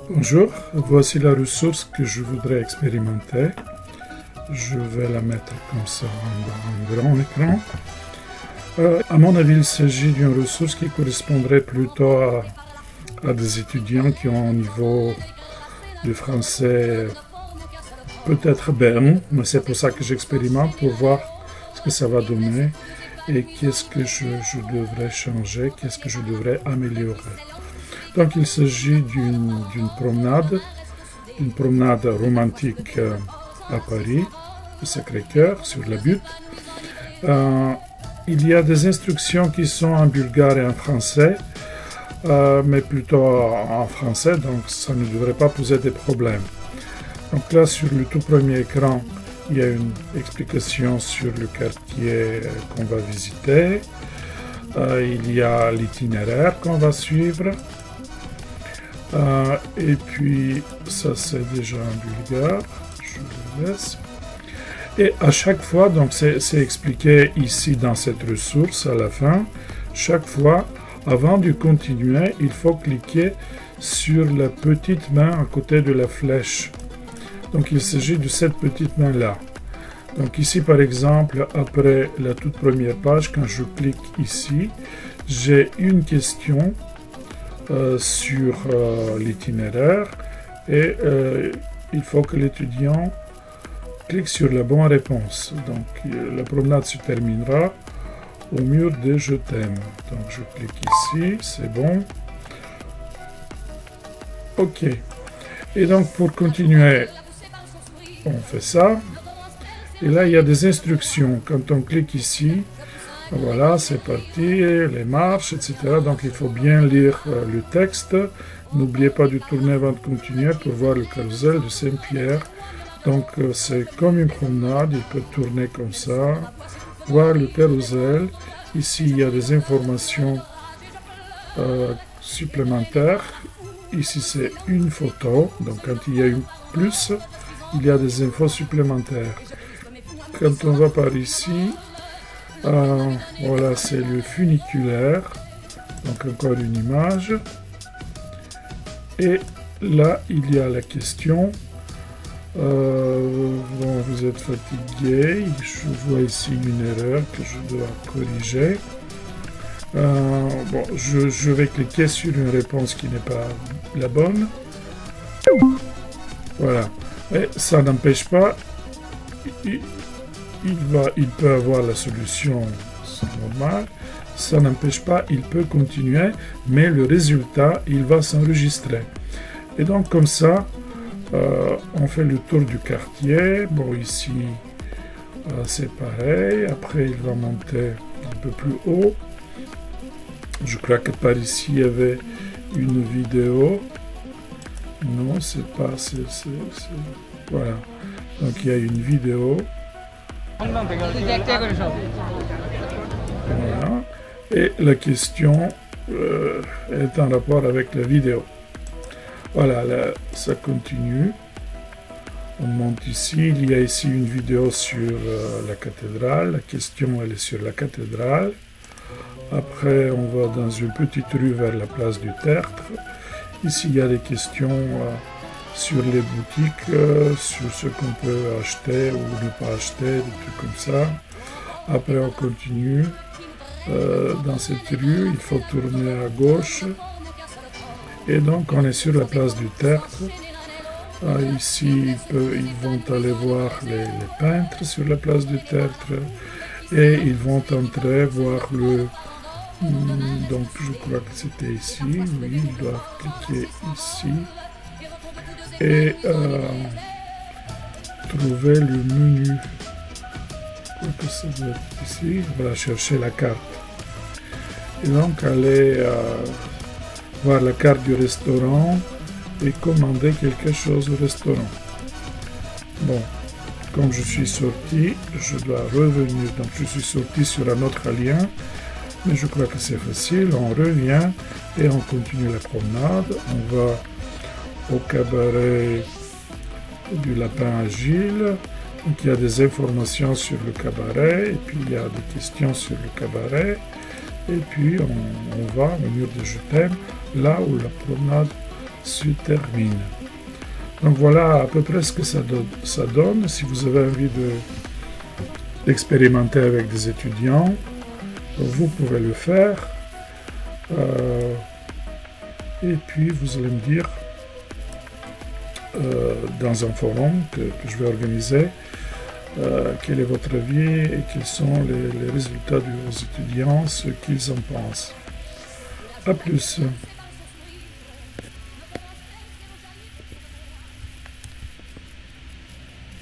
Bonjour, voici la ressource que je voudrais expérimenter. Je vais la mettre comme ça en grand écran. À mon avis, il s'agit d'une ressource qui correspondrait plutôt à des étudiants qui ont un niveau de français peut-être bon, mais c'est pour ça que j'expérimente, pour voir ce que ça va donner et qu'est-ce que je devrais changer, qu'est-ce que je devrais améliorer. Donc il s'agit d'une promenade romantique à Paris, au Sacré-Cœur, sur la butte. Il y a des instructions qui sont en bulgare et en français, mais plutôt en français, donc ça ne devrait pas poser de problème. Donc là, sur le tout premier écran, il y a une explication sur le quartier qu'on va visiter. Il y a l'itinéraire qu'on va suivre. Et puis, ça c'est déjà en bulgare, je le laisse. Et à chaque fois, donc c'est expliqué ici dans cette ressource à la fin, chaque fois, avant de continuer, il faut cliquer sur la petite main à côté de la flèche. Donc il s'agit de cette petite main-là. Donc ici, par exemple, après la toute première page, quand je clique ici, j'ai une question sur l'itinéraire et il faut que l'étudiant clique sur la bonne réponse. Donc la promenade se terminera au mur de Je t'aime. Donc je clique ici, c'est bon. Ok. Et donc pour continuer, on fait ça. Et là il y a des instructions. Quand on clique ici, voilà, c'est parti, les marches, etc. Donc il faut bien lire le texte. N'oubliez pas de tourner avant de continuer pour voir le carrousel de Saint-Pierre. Donc c'est comme une promenade, il peut tourner comme ça, voir le carrousel. Ici il y a des informations supplémentaires. Ici c'est une photo, donc quand il y a une plus, il y a des infos supplémentaires. Quand on va par ici, voilà, c'est le funiculaire, donc encore une image. Et là, il y a la question. Bon, vous êtes fatigué, je vois ici une erreur que je dois corriger. Bon, je vais cliquer sur une réponse qui n'est pas la bonne. Voilà, mais ça n'empêche pas, il peut avoir la solution, c'est normal, ça n'empêche pas, il peut continuer, mais le résultat, il va s'enregistrer. Et donc comme ça, on fait le tour du quartier. Bon, ici, c'est pareil. Après, il va monter un peu plus haut. Je crois que par ici, il y avait une vidéo. Non, c'est pas... Voilà. Donc, il y a une vidéo. Voilà. Et la question est en rapport avec la vidéo. Voilà, là, ça continue. On monte ici. Il y a ici une vidéo sur la cathédrale. La question, elle est sur la cathédrale. Après, on va dans une petite rue vers la place du Tertre. Ici, il y a des questions sur les boutiques, sur ce qu'on peut acheter ou ne pas acheter, des trucs comme ça. Après, on continue. Dans cette rue, il faut tourner à gauche. Et donc, on est sur la place du Tertre. Ici, ils vont aller voir les peintres sur la place du Tertre. Et ils vont entrer voir le... Donc, je crois que c'était ici. Oui, ils doivent cliquer ici. Et trouver le menu. Je crois que ça doit être ici. Voilà, chercher la carte. Et donc, aller... voir la carte du restaurant et commander quelque chose au restaurant. Bon, comme je suis sorti, je dois revenir. Donc je suis sorti sur un autre lien, mais je crois que c'est facile. On revient et on continue la promenade. On va au cabaret du Lapin Agile. Donc il y a des informations sur le cabaret et puis il y a des questions sur le cabaret. Et puis on va au mur de Je t'aime, là où la promenade se termine. Donc voilà à peu près ce que ça donne. Si vous avez envie d'expérimenter avec des étudiants, vous pouvez le faire. Et puis vous allez me dire dans un forum que je vais organiser quel est votre avis et quels sont les résultats de vos étudiants, ce qu'ils en pensent. À plus.